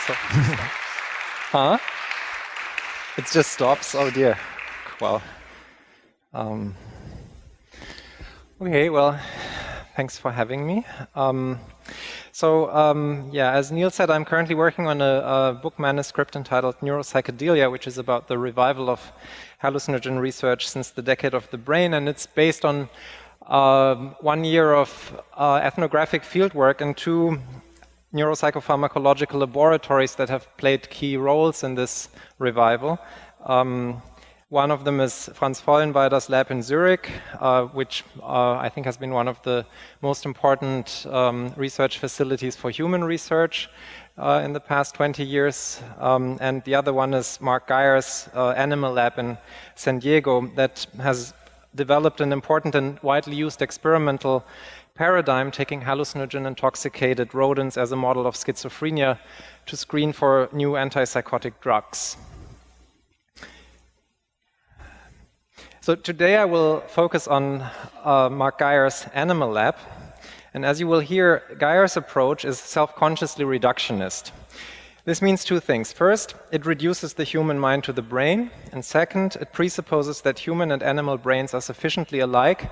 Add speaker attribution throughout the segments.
Speaker 1: So, huh? It just stops. Oh dear. Well. Okay. Well, thanks for having me. Yeah, as Neil said, I'm currently working on a book manuscript entitled Neuropsychedelia, which is about the revival of hallucinogen research since the decade of the brain, and it's based on 1 year of ethnographic fieldwork in 2 neuropsychopharmacological laboratories that have played key roles in this revival. One of them is Franz Vollenweider's lab in Zurich, which I think has been one of the most important research facilities for human research in the past 20 years. And the other one is Mark Geyer's animal lab in San Diego that has developed an important and widely used experimental paradigm taking hallucinogen intoxicated rodents as a model of schizophrenia to screen for new antipsychotic drugs. So today I will focus on Mark Geyer's animal lab. And as you will hear, Geyer's approach is self-consciously reductionist. This means 2 things. First, it reduces the human mind to the brain. And second, it presupposes that human and animal brains are sufficiently alike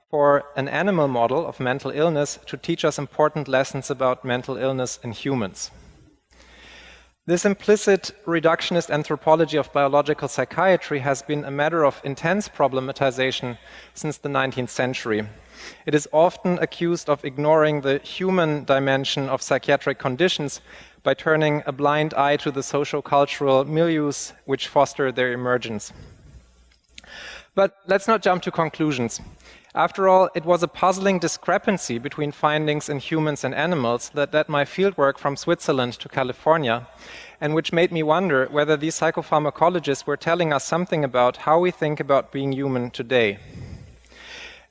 Speaker 1: for an animal model of mental illness to teach us important lessons about mental illness in humans. This implicit reductionist anthropology of biological psychiatry has been a matter of intense problematization since the 19th century. It is often accused of ignoring the human dimension of psychiatric conditions by turning a blind eye to the socio-cultural milieus which foster their emergence. But let's not jump to conclusions. After all, it was a puzzling discrepancy between findings in humans and animals that led my fieldwork from Switzerland to California, and which made me wonder whether these psychopharmacologists were telling us something about how we think about being human today.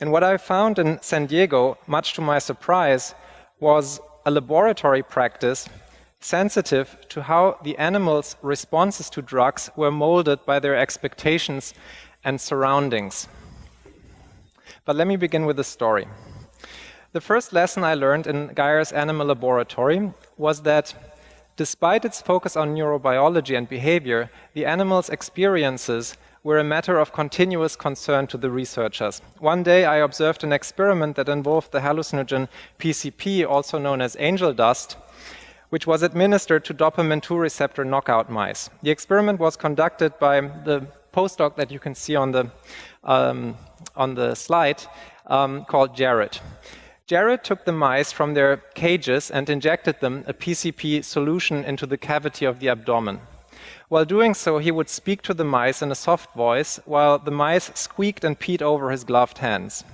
Speaker 1: And what I found in San Diego, much to my surprise, was a laboratory practice sensitive to how the animals' responses to drugs were molded by their expectations and surroundings. But let me begin with a story. The first lesson I learned in Geyer's animal laboratory was that despite its focus on neurobiology and behavior, the animals' experiences were a matter of continuous concern to the researchers. One day I observed an experiment that involved the hallucinogen PCP, also known as angel dust, which was administered to dopamine 2 receptor knockout mice. The experiment was conducted by the postdoc that you can see on the slide, called Jared. Jared took the mice from their cages and injected them a PCP solution into the cavity of the abdomen. While doing so, he would speak to the mice in a soft voice, while the mice squeaked and peed over his gloved hands.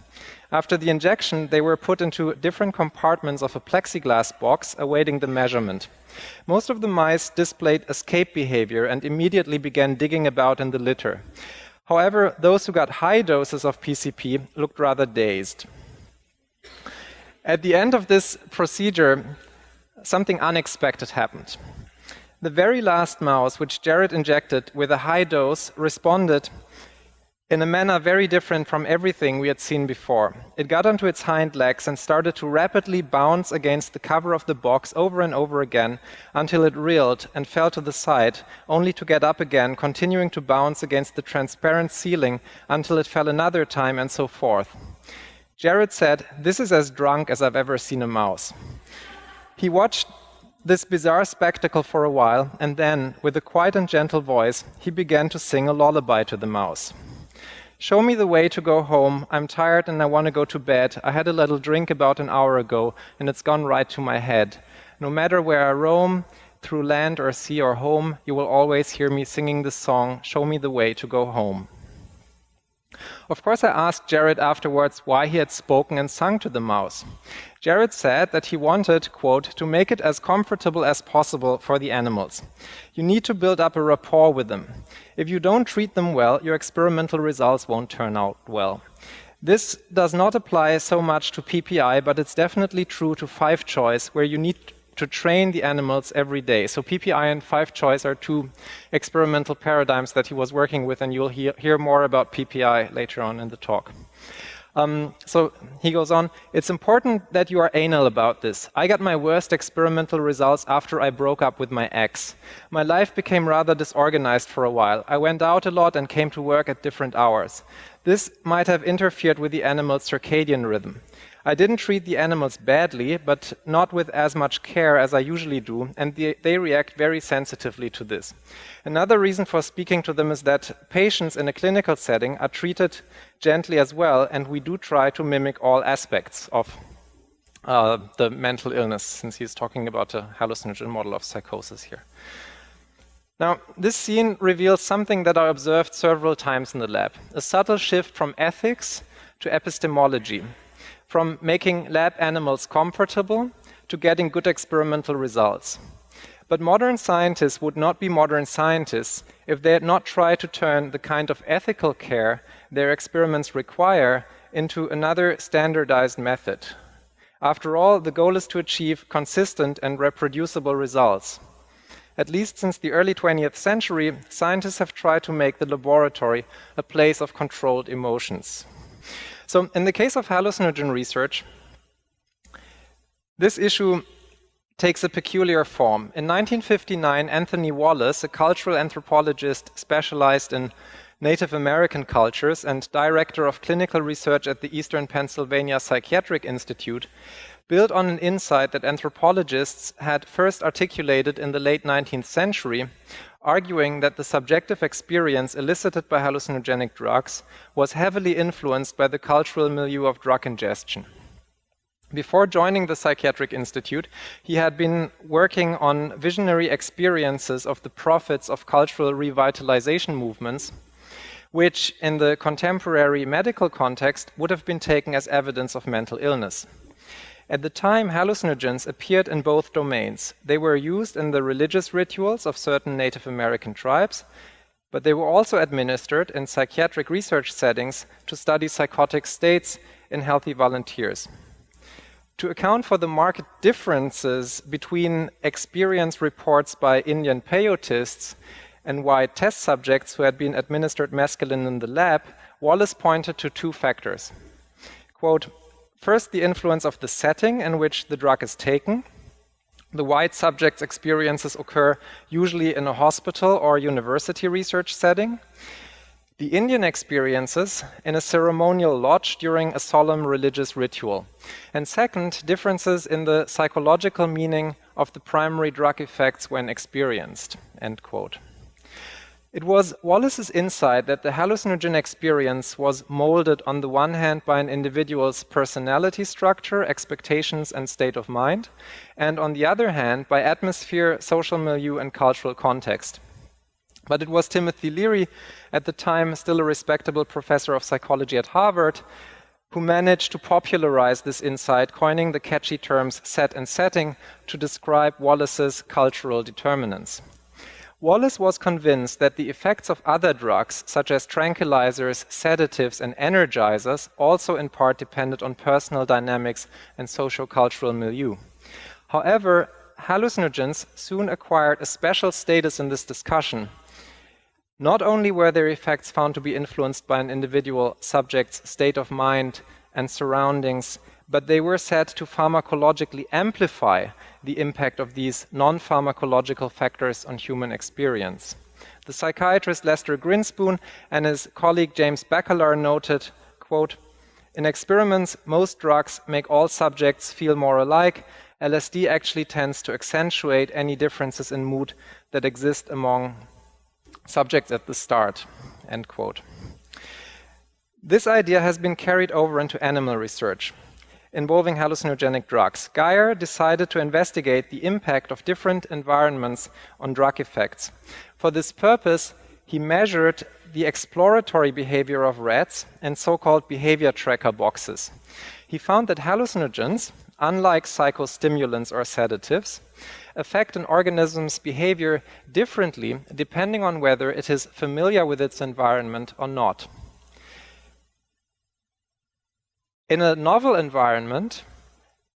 Speaker 1: After the injection, they were put into different compartments of a plexiglass box awaiting the measurement. Most of the mice displayed escape behavior and immediately began digging about in the litter. However, those who got high doses of PCP looked rather dazed. At the end of this procedure, something unexpected happened. The very last mouse, which Jared injected with a high dose, responded in a manner very different from everything we had seen before. It got onto its hind legs and started to rapidly bounce against the cover of the box over and over again until it reeled and fell to the side, only to get up again, continuing to bounce against the transparent ceiling until it fell another time, and so forth. Jared said, "This is as drunk as I've ever seen a mouse." He watched this bizarre spectacle for a while, and then, with a quiet and gentle voice, he began to sing a lullaby to the mouse. "Show me the way to go home. I'm tired and I want to go to bed. I had a little drink about an hour ago, and it's gone right to my head. No matter where I roam, through land or sea or home, you will always hear me singing this song, Show me the way to go home." Of course, I asked Jared afterwards why he had spoken and sung to the mouse. Jared said that he wanted, quote, "to make it as comfortable as possible for the animals. You need to build up a rapport with them. If you don't treat them well, your experimental results won't turn out well." This does not apply so much to PPI, but it's definitely true to 5-choice, where you need to train the animals every day. So PPI and 5-choice are 2 experimental paradigms that he was working with, and you'll hear more about PPI later on in the talk. So he goes on, it's important that you are anal about this. I got my worst experimental results after I broke up with my ex. My life became rather disorganized for a while. I went out a lot and came to work at different hours. This might have interfered with the animal's circadian rhythm. I didn't treat the animals badly, but not with as much care as I usually do, and they react very sensitively to this. Another reason for speaking to them is that patients in a clinical setting are treated gently as well, and we do try to mimic all aspects of the mental illness, since he's talking about a hallucinogen model of psychosis here. Now, this scene reveals something that I observed several times in the lab, a subtle shift from ethics to epistemology, from making lab animals comfortable to getting good experimental results. But modern scientists would not be modern scientists if they had not tried to turn the kind of ethical care their experiments require into another standardized method. After all, the goal is to achieve consistent and reproducible results. At least since the early 20th century, scientists have tried to make the laboratory a place of controlled emotions. So in the case of hallucinogen research, this issue takes a peculiar form. In 1959, Anthony Wallace, a cultural anthropologist specialized in Native American cultures and director of clinical research at the Eastern Pennsylvania Psychiatric Institute, built on an insight that anthropologists had first articulated in the late 19th century, arguing that the subjective experience elicited by hallucinogenic drugs was heavily influenced by the cultural milieu of drug ingestion. Before joining the Psychiatric Institute, he had been working on visionary experiences of the prophets of cultural revitalization movements, which in the contemporary medical context would have been taken as evidence of mental illness. At the time, hallucinogens appeared in both domains. They were used in the religious rituals of certain Native American tribes, but they were also administered in psychiatric research settings to study psychotic states in healthy volunteers. To account for the marked differences between experience reports by Indian peyotists and white test subjects who had been administered mescaline in the lab, Wallace pointed to two factors. Quote, first, the influence of the setting in which the drug is taken. The white subject's experiences occur usually in a hospital or university research setting. The Indian experiences in a ceremonial lodge during a solemn religious ritual. And second, differences in the psychological meaning of the primary drug effects when experienced. End quote. It was Wallace's insight that the hallucinogen experience was molded on the one hand by an individual's personality structure, expectations, and state of mind, and on the other hand by atmosphere, social milieu, and cultural context. But it was Timothy Leary, at the time still a respectable professor of psychology at Harvard, who managed to popularize this insight, coining the catchy terms set and setting to describe Wallace's cultural determinants. Wallace was convinced that the effects of other drugs, such as tranquilizers, sedatives, and energizers, also in part depended on personal dynamics and socio-cultural milieu. However, hallucinogens soon acquired a special status in this discussion. Not only were their effects found to be influenced by an individual subject's state of mind and surroundings, but they were said to pharmacologically amplify the impact of these non-pharmacological factors on human experience. The psychiatrist Lester Grinspoon and his colleague James Bacalar noted, quote, in experiments, most drugs make all subjects feel more alike. LSD actually tends to accentuate any differences in mood that exist among subjects at the start, end quote. This idea has been carried over into animal research involving hallucinogenic drugs. Geyer decided to investigate the impact of different environments on drug effects. For this purpose, he measured the exploratory behavior of rats and so-called behavior tracker boxes. He found that hallucinogens, unlike psychostimulants or sedatives, affect an organism's behavior differently depending on whether it is familiar with its environment or not. In a novel environment,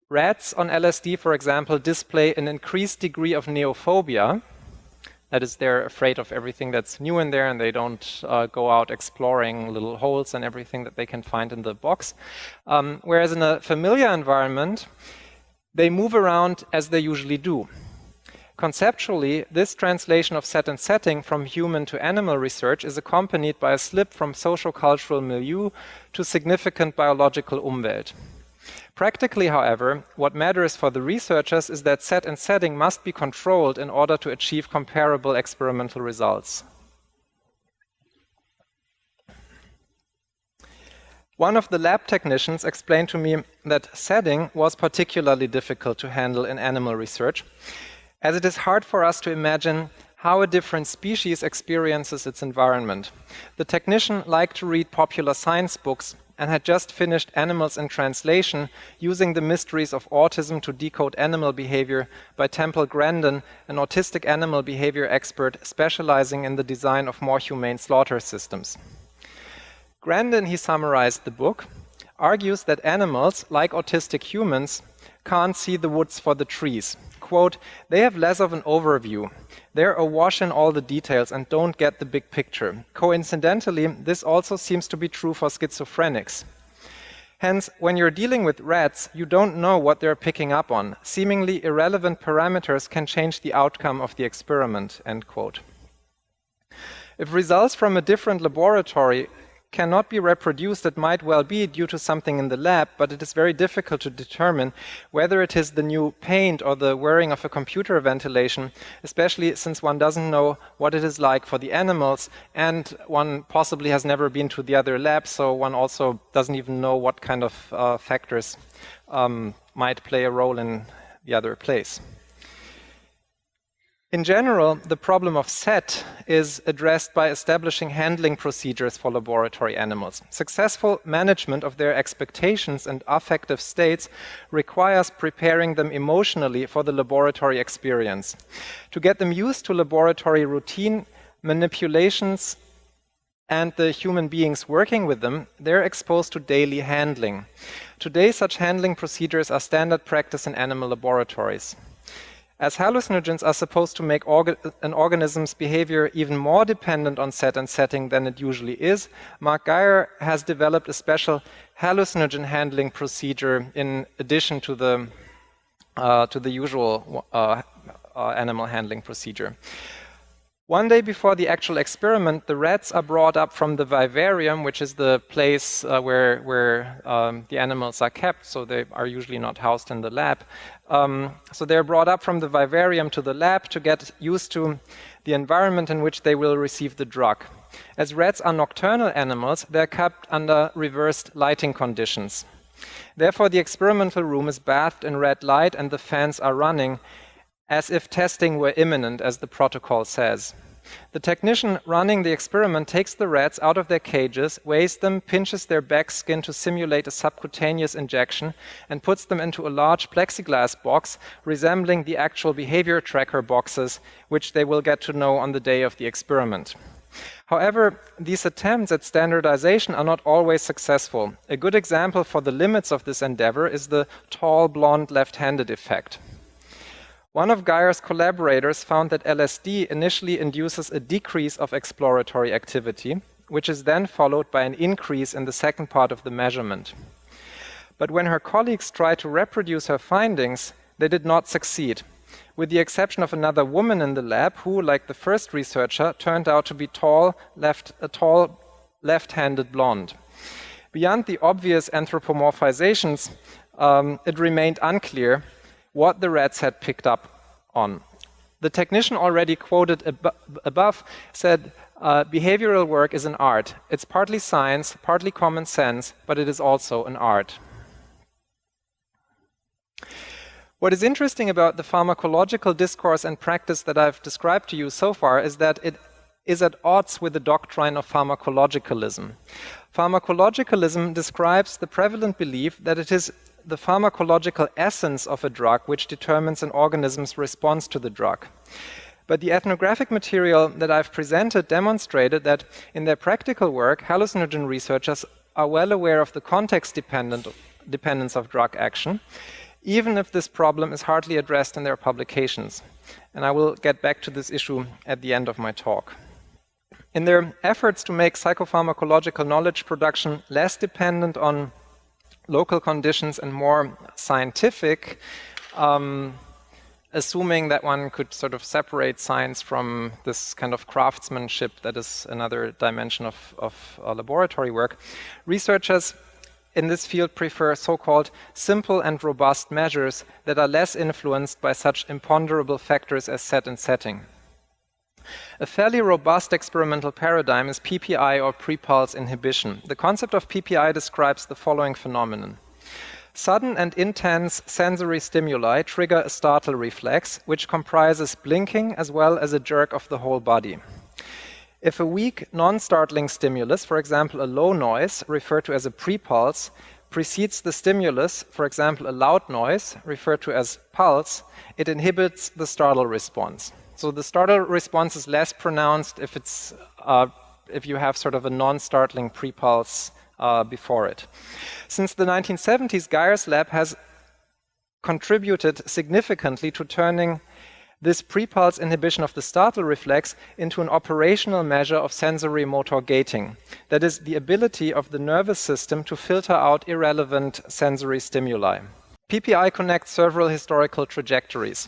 Speaker 1: rats on LSD, for example, display an increased degree of neophobia, That is, they're afraid of everything that's new in there, and they don't go out exploring little holes and everything that they can find in the box. Whereas in a familiar environment, they move around as they usually do. Conceptually, this translation of set and setting from human to animal research is accompanied by a slip from socio-cultural milieu to significant biological Umwelt. Practically, however, what matters for the researchers is that set and setting must be controlled in order to achieve comparable experimental results. One of the lab technicians explained to me that setting was particularly difficult to handle in animal research, as it is hard for us to imagine how a different species experiences its environment. The technician liked to read popular science books and had just finished Animals in Translation, using the mysteries of autism to decode animal behavior by Temple Grandin, an autistic animal behavior expert specializing in the design of more humane slaughter systems. Grandin, he summarized the book, argues that animals, like autistic humans, can't see the woods for the trees. Quote, they have less of an overview. They're awash in all the details and don't get the big picture. Coincidentally, this also seems to be true for schizophrenics. Hence, when you're dealing with rats, you don't know what they're picking up on. Seemingly irrelevant parameters can change the outcome of the experiment, end quote. If results from a different laboratory cannot be reproduced, it might well be due to something in the lab, but it is very difficult to determine whether it is the new paint or the wearing of a computer ventilation, especially since one doesn't know what it is like for the animals, and one possibly has never been to the other lab, so one also doesn't even know what kind of factors might play a role in the other place. In general, the problem of set is addressed by establishing handling procedures for laboratory animals. Successful management of their expectations and affective states requires preparing them emotionally for the laboratory experience. To get them used to laboratory routine, manipulations, and the human beings working with them, they're exposed to daily handling. Today, such handling procedures are standard practice in animal laboratories. As hallucinogens are supposed to make an organism's behavior even more dependent on set and setting than it usually is, Mark Geyer has developed a special hallucinogen handling procedure in addition to the usual animal handling procedure. One day before the actual experiment, the rats are brought up from the vivarium, which is the place where the animals are kept, so they are usually not housed in the lab. So they're brought up from the vivarium to the lab to get used to the environment in which they will receive the drug. As rats are nocturnal animals, they're kept under reversed lighting conditions. Therefore, the experimental room is bathed in red light and the fans are running, as if testing were imminent, as the protocol says. The technician running the experiment takes the rats out of their cages, weighs them, pinches their back skin to simulate a subcutaneous injection, and puts them into a large plexiglass box resembling the actual behavior tracker boxes, which they will get to know on the day of the experiment. However, these attempts at standardization are not always successful. A good example for the limits of this endeavor is the tall, blonde, left-handed effect. One of Geyer's collaborators found that LSD initially induces a decrease of exploratory activity, which is then followed by an increase in the second part of the measurement. But when her colleagues tried to reproduce her findings, they did not succeed, with the exception of another woman in the lab who, like the first researcher, turned out to be a tall left-handed blonde. Beyond the obvious anthropomorphizations, it remained unclear what the rats had picked up on. The technician already quoted above said, behavioral work is an art. It's partly science, partly common sense, but it is also an art. What is interesting about the pharmacological discourse and practice that I've described to you so far is that it is at odds with the doctrine of pharmacologicalism. Pharmacologicalism describes the prevalent belief that it is the pharmacological essence of a drug which determines an organism's response to the drug. But the ethnographic material that I've presented demonstrated that in their practical work, hallucinogen researchers are well aware of the context dependence of drug action, even if this problem is hardly addressed in their publications. And I will get back to this issue at the end of my talk. In their efforts to make psychopharmacological knowledge production less dependent on local conditions and more scientific, assuming that one could sort of separate science from this kind of craftsmanship that is another dimension of laboratory work, researchers in this field prefer so-called simple and robust measures that are less influenced by such imponderable factors as set and setting. A fairly robust experimental paradigm is PPI, or pre-pulse inhibition. The concept of PPI describes the following phenomenon. Sudden and intense sensory stimuli trigger a startle reflex, which comprises blinking as well as a jerk of the whole body. If a weak, non-startling stimulus, for example a low noise, referred to as a pre-pulse, precedes the stimulus, for example a loud noise, referred to as pulse, it inhibits the startle response. So the startle response is less pronounced if you have sort of a non-startling pre-pulse before it. Since the 1970s, Geyer's lab has contributed significantly to turning this pre-pulse inhibition of the startle reflex into an operational measure of sensory motor gating. That is, the ability of the nervous system to filter out irrelevant sensory stimuli. PPI connects several historical trajectories.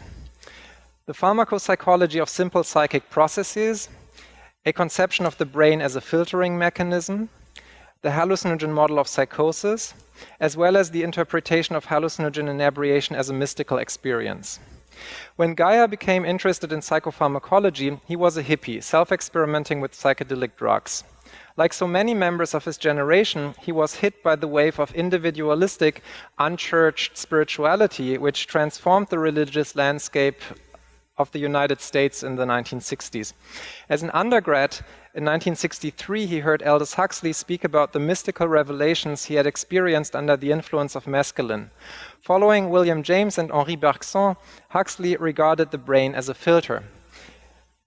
Speaker 1: The pharmacopsychology of simple psychic processes, a conception of the brain as a filtering mechanism, the hallucinogen model of psychosis, as well as the interpretation of hallucinogen inebriation as a mystical experience. When Geyer became interested in psychopharmacology, he was a hippie, self-experimenting with psychedelic drugs. Like so many members of his generation, he was hit by the wave of individualistic, unchurched spirituality, which transformed the religious landscape of the United States in the 1960s. As an undergrad, in 1963, he heard Aldous Huxley speak about the mystical revelations he had experienced under the influence of mescaline. Following William James and Henri Bergson, Huxley regarded the brain as a filter.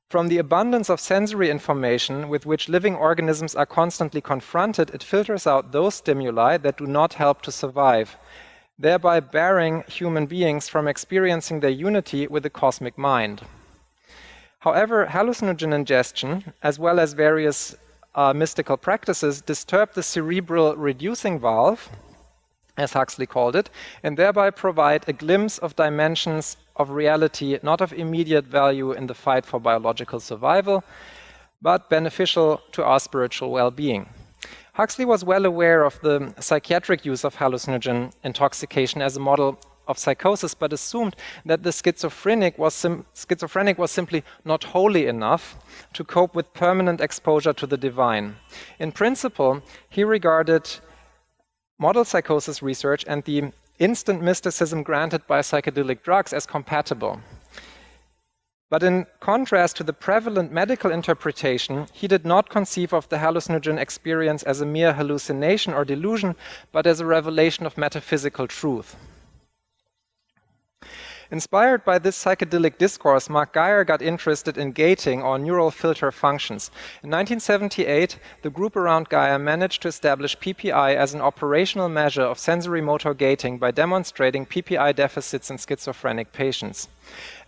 Speaker 1: From the abundance of sensory information with which living organisms are constantly confronted, it filters out those stimuli that do not help to survive, thereby barring human beings from experiencing their unity with the cosmic mind. However, hallucinogen ingestion, as well as various mystical practices, disturb the cerebral reducing valve, as Huxley called it, and thereby provide a glimpse of dimensions of reality not of immediate value in the fight for biological survival, but beneficial to our spiritual well-being. Huxley was well aware of the psychiatric use of hallucinogen intoxication as a model of psychosis, but assumed that the schizophrenic was simply not holy enough to cope with permanent exposure to the divine. In principle, he regarded model psychosis research and the instant mysticism granted by psychedelic drugs as compatible. But in contrast to the prevalent medical interpretation, he did not conceive of the hallucinogen experience as a mere hallucination or delusion, but as a revelation of metaphysical truth. Inspired by this psychedelic discourse, Mark Geyer got interested in gating or neural filter functions. In 1978, the group around Geyer managed to establish PPI as an operational measure of sensory motor gating by demonstrating PPI deficits in schizophrenic patients.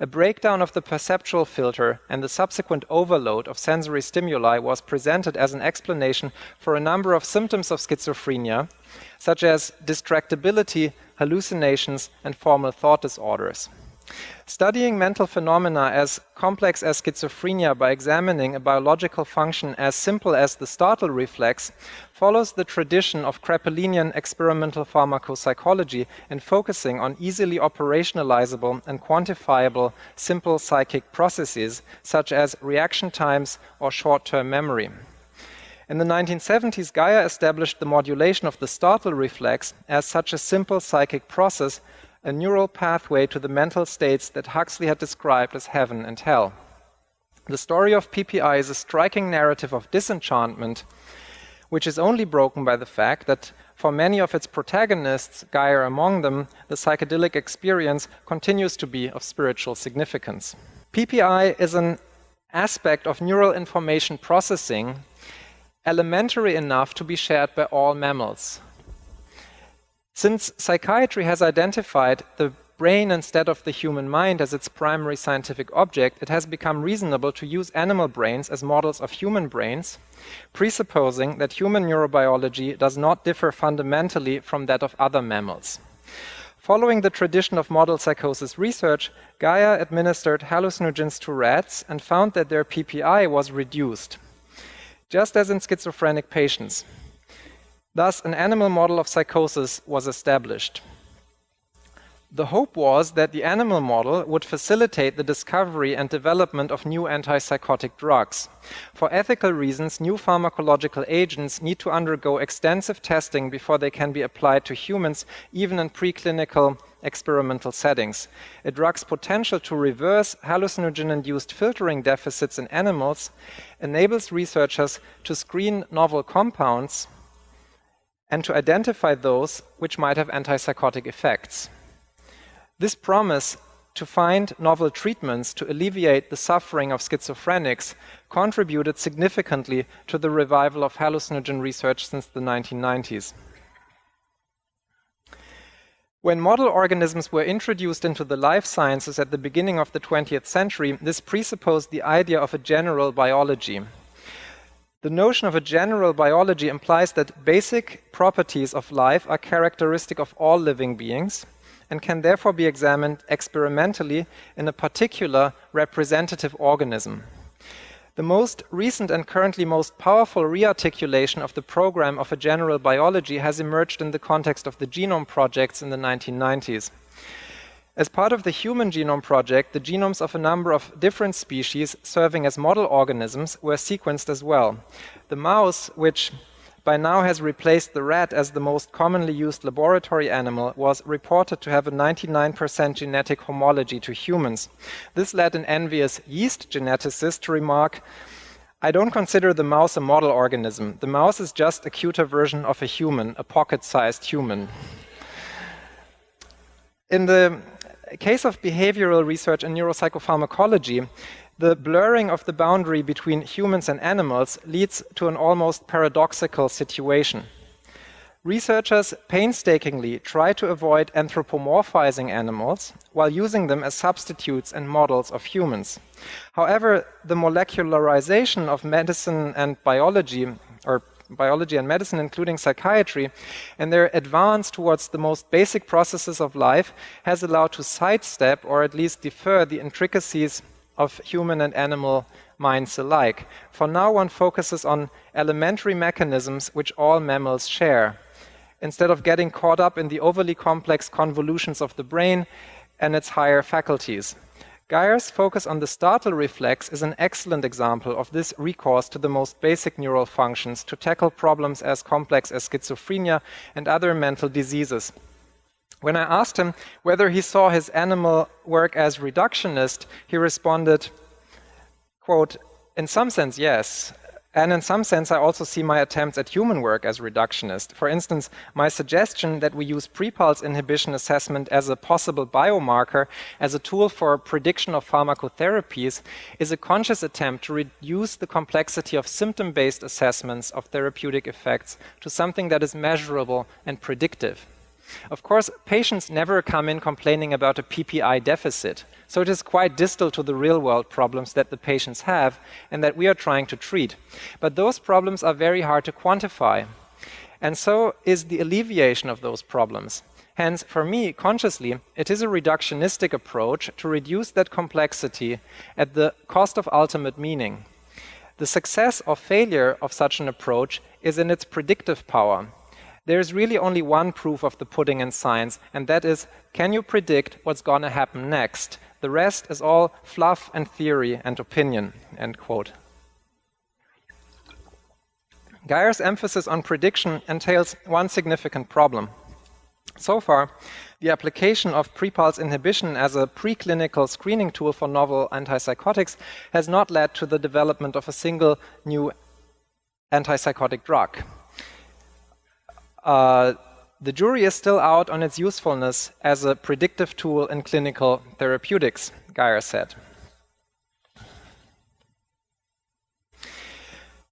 Speaker 1: A breakdown of the perceptual filter and the subsequent overload of sensory stimuli was presented as an explanation for a number of symptoms of schizophrenia, such as distractibility, hallucinations, and formal thought disorders. Studying mental phenomena as complex as schizophrenia by examining a biological function as simple as the startle reflex follows the tradition of Kraepelinian experimental pharmacopsychology and focusing on easily operationalizable and quantifiable simple psychic processes such as reaction times or short-term memory. In the 1970s, Geyer established the modulation of the startle reflex as such a simple psychic process, a neural pathway to the mental states that Huxley had described as heaven and hell. The story of PPI is a striking narrative of disenchantment, which is only broken by the fact that for many of its protagonists, Geyer among them, the psychedelic experience continues to be of spiritual significance. PPI is an aspect of neural information processing elementary enough to be shared by all mammals. Since psychiatry has identified the brain instead of the human mind as its primary scientific object, it has become reasonable to use animal brains as models of human brains, presupposing that human neurobiology does not differ fundamentally from that of other mammals. Following the tradition of model psychosis research, Gaia administered hallucinogens to rats and found that their PPI was reduced, just as in schizophrenic patients. Thus, an animal model of psychosis was established. The hope was that the animal model would facilitate the discovery and development of new antipsychotic drugs. For ethical reasons, new pharmacological agents need to undergo extensive testing before they can be applied to humans, even in preclinical experimental settings. A drug's potential to reverse hallucinogen-induced filtering deficits in animals enables researchers to screen novel compounds and to identify those which might have antipsychotic effects. This promise to find novel treatments to alleviate the suffering of schizophrenics contributed significantly to the revival of hallucinogen research since the 1990s. When model organisms were introduced into the life sciences at the beginning of the 20th century, this presupposed the idea of a general biology. The notion of a general biology implies that basic properties of life are characteristic of all living beings and can therefore be examined experimentally in a particular representative organism. The most recent and currently most powerful rearticulation of the program of a general biology has emerged in the context of the genome projects in the 1990s. As part of the Human Genome Project, the genomes of a number of different species serving as model organisms were sequenced as well. The mouse, which by now has replaced the rat as the most commonly used laboratory animal, was reported to have a 99% genetic homology to humans. This led an envious yeast geneticist to remark, "I don't consider the mouse a model organism. The mouse is just a cuter version of a human, a pocket-sized human." In the case of behavioral research in neuropsychopharmacology, the blurring of the boundary between humans and animals leads to an almost paradoxical situation. Researchers painstakingly try to avoid anthropomorphizing animals while using them as substitutes and models of humans. However, the molecularization of medicine and biology, or biology and medicine, including psychiatry, and their advance towards the most basic processes of life has allowed to sidestep or at least defer the intricacies of human and animal minds alike. For now, one focuses on elementary mechanisms which all mammals share, instead of getting caught up in the overly complex convolutions of the brain and its higher faculties. Geyer's focus on the startle reflex is an excellent example of this recourse to the most basic neural functions to tackle problems as complex as schizophrenia and other mental diseases. When I asked him whether he saw his animal work as reductionist, he responded, quote, "In some sense, yes. And in some sense, I also see my attempts at human work as reductionist. For instance, my suggestion that we use pre-pulse inhibition assessment as a possible biomarker, as a tool for prediction of pharmacotherapies, is a conscious attempt to reduce the complexity of symptom-based assessments of therapeutic effects to something that is measurable and predictive. Of course, patients never come in complaining about a PPI deficit, so it is quite distal to the real-world problems that the patients have and that we are trying to treat. But those problems are very hard to quantify, and so is the alleviation of those problems. Hence, for me, consciously, it is a reductionistic approach to reduce that complexity at the cost of ultimate meaning. The success or failure of such an approach is in its predictive power. There is really only one proof of the pudding in science, and that is, can you predict what's going to happen next? The rest is all fluff and theory and opinion," end quote. Geyer's emphasis on prediction entails one significant problem. So far, the application of pre-pulse inhibition as a preclinical screening tool for novel antipsychotics has not led to the development of a single new antipsychotic drug. The jury is still out on its usefulness as a predictive tool in clinical therapeutics, Geyer said.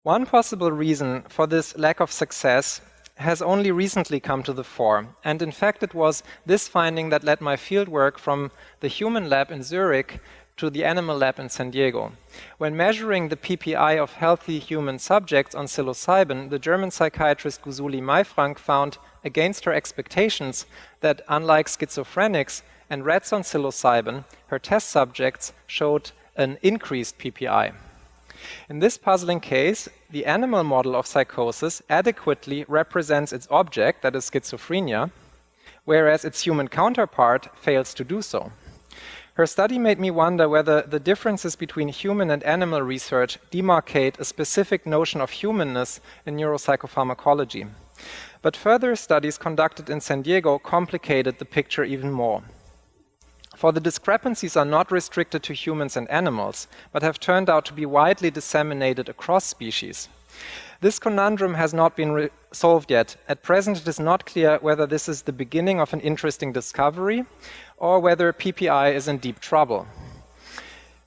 Speaker 1: One possible reason for this lack of success has only recently come to the fore. And in fact, it was this finding that led my fieldwork from the human lab in Zurich to the animal lab in San Diego. When measuring the PPI of healthy human subjects on psilocybin, the German psychiatrist Gusuli Maifrank found, against her expectations, that unlike schizophrenics and rats on psilocybin, her test subjects showed an increased PPI. In this puzzling case, the animal model of psychosis adequately represents its object, that is schizophrenia, whereas its human counterpart fails to do so. Her study made me wonder whether the differences between human and animal research demarcate a specific notion of humanness in neuropsychopharmacology. But further studies conducted in San Diego complicated the picture even more. For the discrepancies are not restricted to humans and animals, but have turned out to be widely disseminated across species. This conundrum has not been solved yet. At present, it is not clear whether this is the beginning of an interesting discovery or whether PPI is in deep trouble.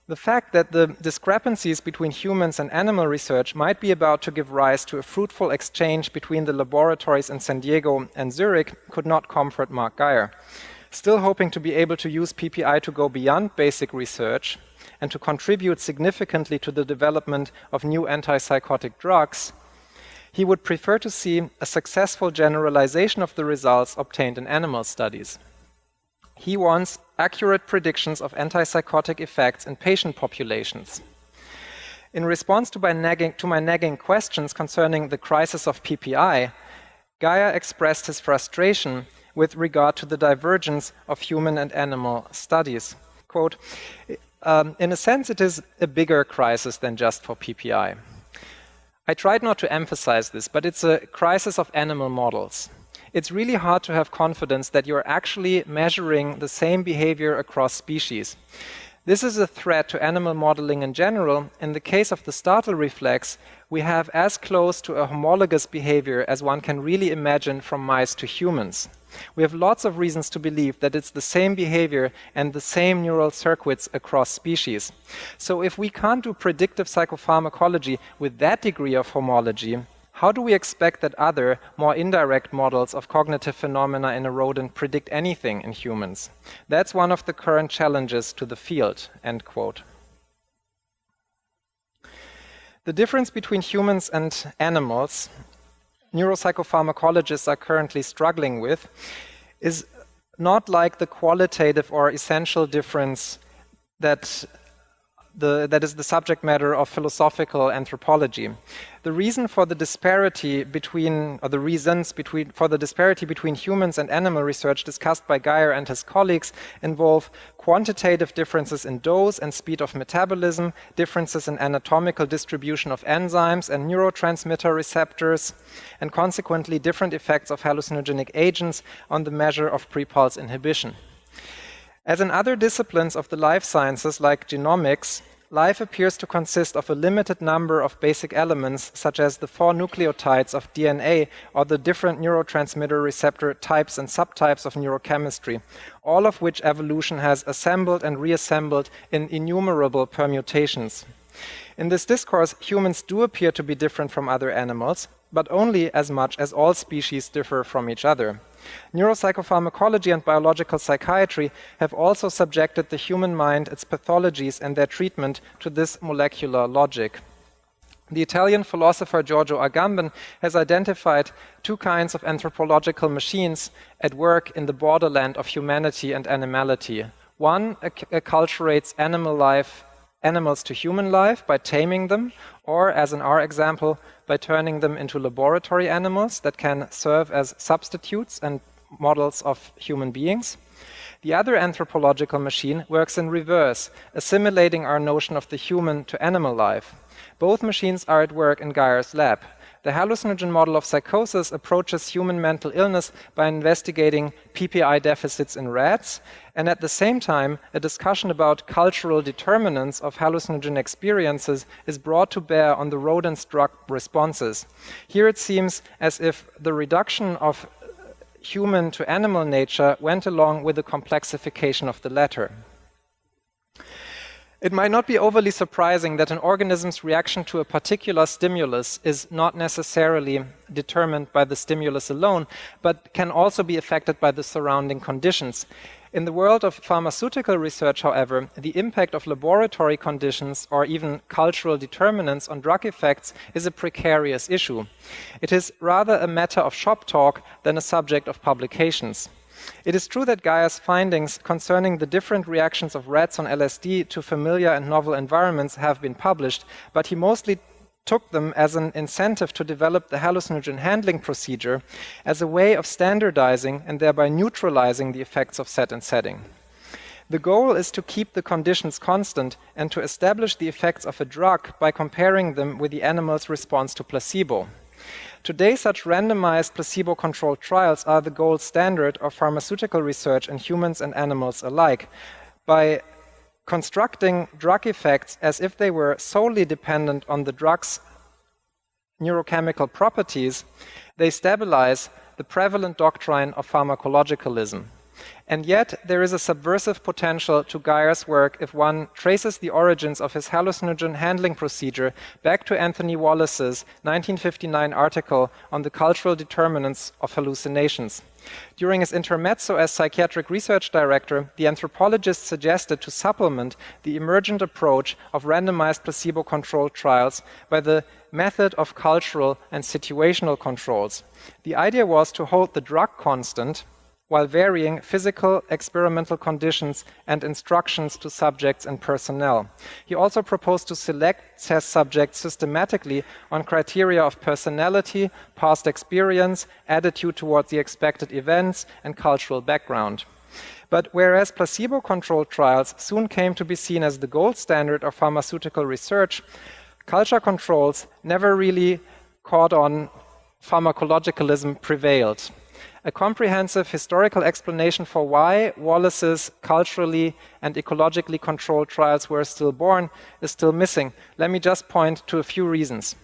Speaker 1: The fact that the discrepancies between humans and animal research might be about to give rise to a fruitful exchange between the laboratories in San Diego and Zurich could not comfort Mark Geyer. Still hoping to be able to use PPI to go beyond basic research and to contribute significantly to the development of new antipsychotic drugs, he would prefer to see a successful generalization of the results obtained in animal studies. He wants accurate predictions of antipsychotic effects in patient populations. In response to my nagging questions concerning the crisis of PPI, Geyer expressed his frustration with regard to the divergence of human and animal studies. Quote, in a sense, it is a bigger crisis than just for PPI. I tried not to emphasize this, but it's a crisis of animal models. It's really hard to have confidence that you're actually measuring the same behavior across species. This is a threat to animal modeling in general. In the case of the startle reflex, we have as close to a homologous behavior as one can really imagine from mice to humans. We have lots of reasons to believe that it's the same behavior and the same neural circuits across species. So if we can't do predictive psychopharmacology with that degree of homology, how do we expect that other, more indirect models of cognitive phenomena in a rodent predict anything in humans? That's one of the current challenges to the field, end quote. The difference between humans and animals neuropsychopharmacologists are currently struggling with is not like the qualitative or essential difference that is the subject matter of philosophical anthropology. The reason for the disparity between, or the reasons for the disparity between humans and animal research discussed by Geyer and his colleagues involve quantitative differences in dose and speed of metabolism, differences in anatomical distribution of enzymes and neurotransmitter receptors, and consequently different effects of hallucinogenic agents on the measure of pre-pulse inhibition. As in other disciplines of the life sciences like genomics, life appears to consist of a limited number of basic elements, such as the 4 nucleotides of DNA or the different neurotransmitter receptor types and subtypes of neurochemistry, all of which evolution has assembled and reassembled in innumerable permutations. In this discourse, humans do appear to be different from other animals, but only as much as all species differ from each other. Neuropsychopharmacology and biological psychiatry have also subjected the human mind, its pathologies, and their treatment to this molecular logic. The Italian philosopher Giorgio Agamben has identified 2 kinds of anthropological machines at work in the borderland of humanity and animality. One acculturates animals to human life by taming them, or, as in our example, by turning them into laboratory animals that can serve as substitutes and models of human beings. The other anthropological machine works in reverse, assimilating our notion of the human to animal life. Both machines are at work in Geyer's lab. The hallucinogen model of psychosis approaches human mental illness by investigating PPI deficits in rats, and at the same time, a discussion about cultural determinants of hallucinogen experiences is brought to bear on the rodent's drug responses. Here it seems as if the reduction of human to animal nature went along with the complexification of the latter. It might not be overly surprising that an organism's reaction to a particular stimulus is not necessarily determined by the stimulus alone, but can also be affected by the surrounding conditions. In the world of pharmaceutical research, however, the impact of laboratory conditions or even cultural determinants on drug effects is a precarious issue. It is rather a matter of shop talk than a subject of publications. It is true that Geyer's findings concerning the different reactions of rats on LSD to familiar and novel environments have been published, but he mostly took them as an incentive to develop the hallucinogen handling procedure as a way of standardizing and thereby neutralizing the effects of set and setting. The goal is to keep the conditions constant and to establish the effects of a drug by comparing them with the animal's response to placebo. Today, such randomized placebo-controlled trials are the gold standard of pharmaceutical research in humans and animals alike. By constructing drug effects as if they were solely dependent on the drug's neurochemical properties, they stabilize the prevalent doctrine of pharmacologicalism. And yet, there is a subversive potential to Geyer's work if one traces the origins of his hallucinogen handling procedure back to Anthony Wallace's 1959 article on the cultural determinants of hallucinations. During his intermezzo as psychiatric research director, the anthropologist suggested to supplement the emergent approach of randomized placebo-controlled trials by the method of cultural and situational controls. The idea was to hold the drug constant while varying physical, experimental conditions and instructions to subjects and personnel. He also proposed to select test subjects systematically on criteria of personality, past experience, attitude towards the expected events, and cultural background. But whereas placebo-controlled trials soon came to be seen as the gold standard of pharmaceutical research, culture controls never really caught on. Pharmacologicalism prevailed. A comprehensive historical explanation for why Wallace's culturally and ecologically controlled trials were still born is still missing. Let me just point to a few reasons.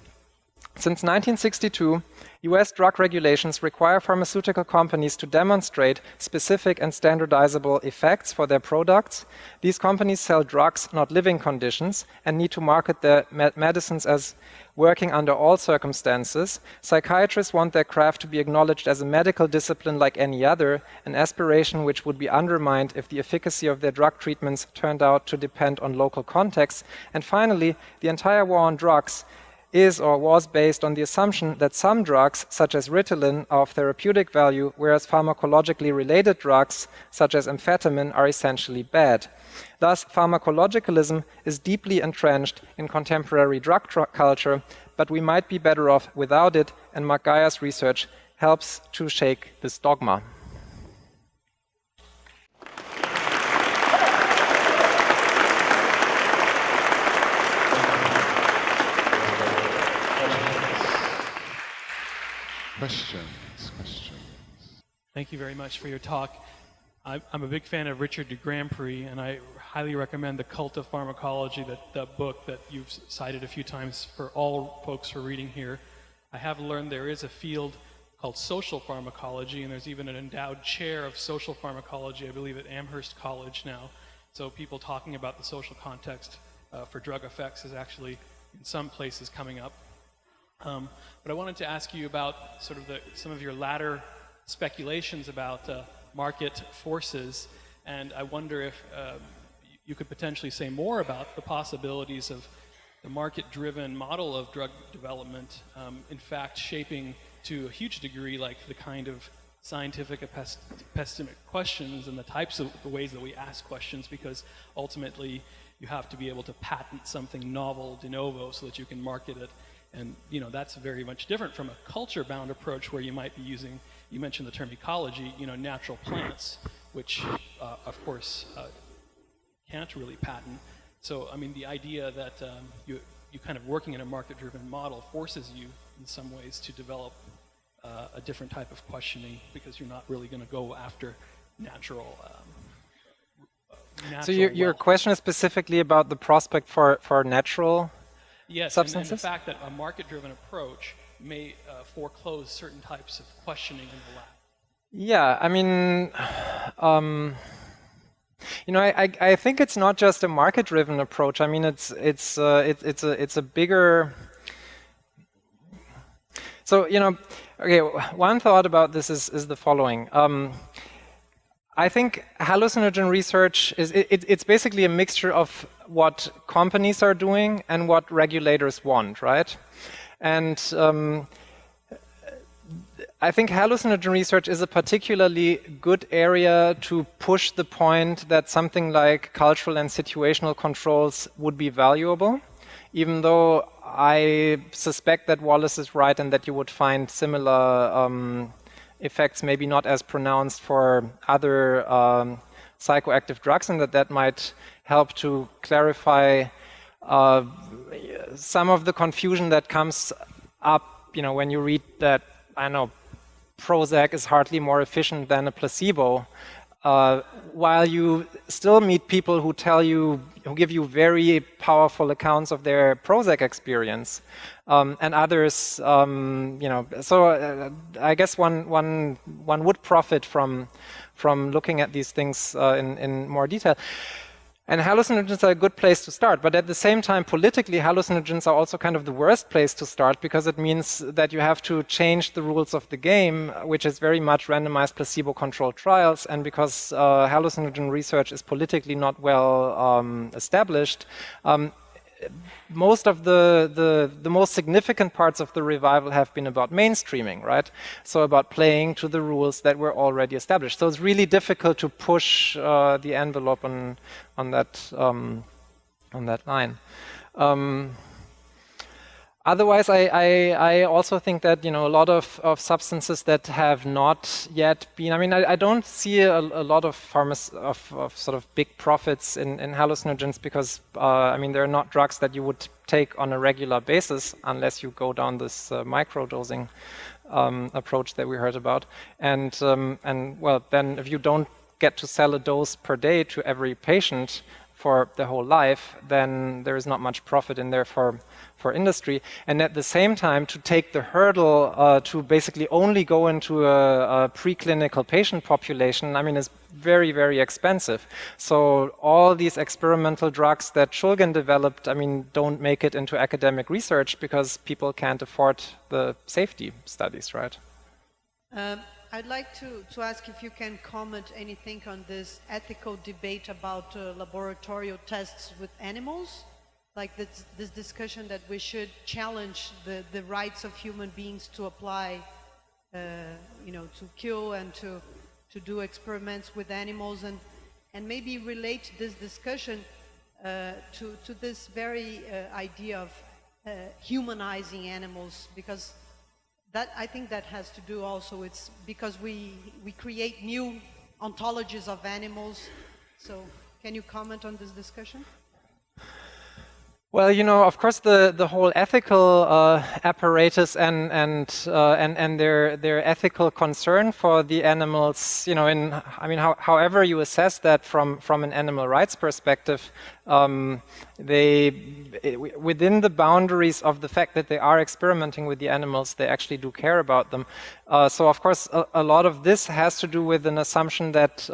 Speaker 1: Since 1962, US drug regulations require pharmaceutical companies to demonstrate specific and standardizable effects for their products. These companies sell drugs, not living conditions, and need to market their medicines as working under all circumstances. Psychiatrists want their craft to be acknowledged as a medical discipline like any other, an aspiration which would be undermined if the efficacy of their drug treatments turned out to depend on local context. And finally, the entire war on drugs is or was based on the assumption that some drugs, such as Ritalin, are of therapeutic value, whereas pharmacologically related drugs, such as amphetamine, are essentially bad. Thus, pharmacologicalism is deeply entrenched in contemporary drug culture, but we might be better off without it, and Mark Geyer's research helps to shake this dogma.
Speaker 2: Questions.
Speaker 3: Thank you very much for your talk. I'm a big fan of Richard de Grandpré, and I highly recommend The Cult of Pharmacology, that book that you've cited a few times for all folks who are reading here. I have learned there is a field called social pharmacology, and there's even an endowed chair of social pharmacology, I believe, at Amherst College now. So people talking about the social context for drug effects is actually in some places coming up. But I wanted to ask you about sort of some of your latter speculations about market forces, and I wonder if you could potentially say more about the possibilities of the market-driven model of drug development, in fact shaping to a huge degree like the kind of scientific epistemic questions and the types of the ways that we ask questions, because ultimately you have to be able to patent something novel de novo so that you can market it. And that's very much different from a culture-bound approach where you might be using, you mentioned the term ecology, natural plants, which of course can't really patent. So I mean, the idea that you kind of working in a market-driven model forces you in some ways to develop a different type of questioning, because you're not really going to go after natural.
Speaker 1: So your question is specifically about the prospect for natural.
Speaker 3: Yes,
Speaker 1: substances?
Speaker 3: And the fact that a market-driven approach may foreclose certain types of questioning in the lab.
Speaker 1: Yeah, I mean, You know, I think it's not just a market-driven approach. I mean, it's a bigger. So, you know, okay, one thought about this is the following. I think hallucinogen research it's basically a mixture of what companies are doing and what regulators want, right? And I think hallucinogen research is a particularly good area to push the point that something like cultural and situational controls would be valuable, even though I suspect that Wallace is right and that you would find similar effects, maybe not as pronounced for other psychoactive drugs, and that might help to clarify some of the confusion that comes up, you know, when you read that, I don't know, Prozac is hardly more efficient than a placebo, while you still meet people who give you very powerful accounts of their Prozac experience, and others, you know. So I guess one would profit from looking at these things in more detail. And hallucinogens are a good place to start, but at the same time, politically, hallucinogens are also kind of the worst place to start, because it means that you have to change the rules of the game, which is very much randomized placebo-controlled trials, and because hallucinogen research is politically not well established, most of the most significant parts of the revival have been about mainstreaming, right? So about playing to the rules that were already established. So it's really difficult to push the envelope on that line. Otherwise, I also think that, you know, a lot of substances that have not yet been, I mean, I don't see a lot of sort of big profits in hallucinogens, because, I mean, they're not drugs that you would take on a regular basis unless you go down this microdosing approach that we heard about. And well, then if you don't get to sell a dose per day to every patient for the whole life, then there is not much profit in there for industry. And at the same time, to take the hurdle to basically only go into a preclinical patient population, I mean, is very, very expensive. So all these experimental drugs that Shulgin developed, I mean, don't make it into academic research because people can't afford the safety studies, right?
Speaker 4: I'd like to ask if you can comment anything on this ethical debate about laboratorial tests with animals, like this discussion that we should challenge the rights of human beings to apply, you know, to kill and to do experiments with animals, and maybe relate this discussion to this very idea of humanizing animals, because that, I think that has to do also, it's because we create new ontologies of animals. So can you comment on this discussion?
Speaker 1: Well, you know, of course, the whole ethical apparatus and their ethical concern for the animals, you know, I mean, however you assess that from an animal rights perspective, within the boundaries of the fact that they are experimenting with the animals, they actually do care about them. So, of course, a lot of this has to do with an assumption that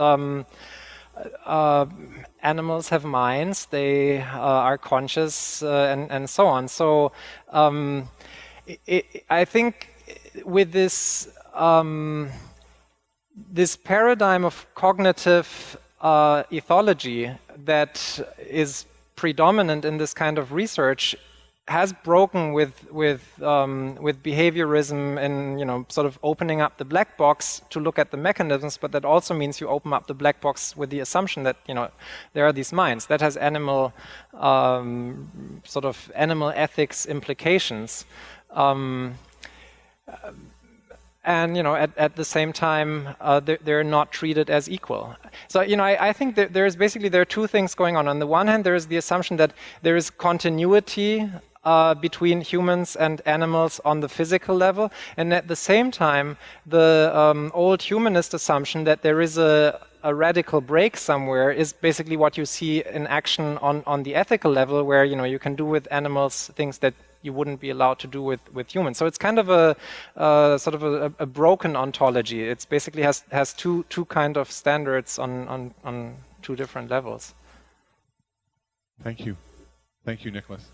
Speaker 1: animals have minds, they are conscious, and so on. So I think with this this paradigm of cognitive ethology that is predominant in this kind of research has broken with behaviorism and, you know, sort of opening up the black box to look at the mechanisms, but that also means you open up the black box with the assumption that, you know, there are these minds. That has animal sort of animal ethics implications. And, you know, at the same time, they're not treated as equal. So, you know, I think that there are two things going on. On the one hand, there is the assumption that there is continuity between humans and animals on the physical level, and at the same time, the old humanist assumption that there is a radical break somewhere is basically what you see in action on the ethical level, where, you know, you can do with animals things that you wouldn't be allowed to do with humans. So it's kind of a sort of a broken ontology. It's basically has two kind of standards on two different levels.
Speaker 2: Thank you. Thank you, Nicholas.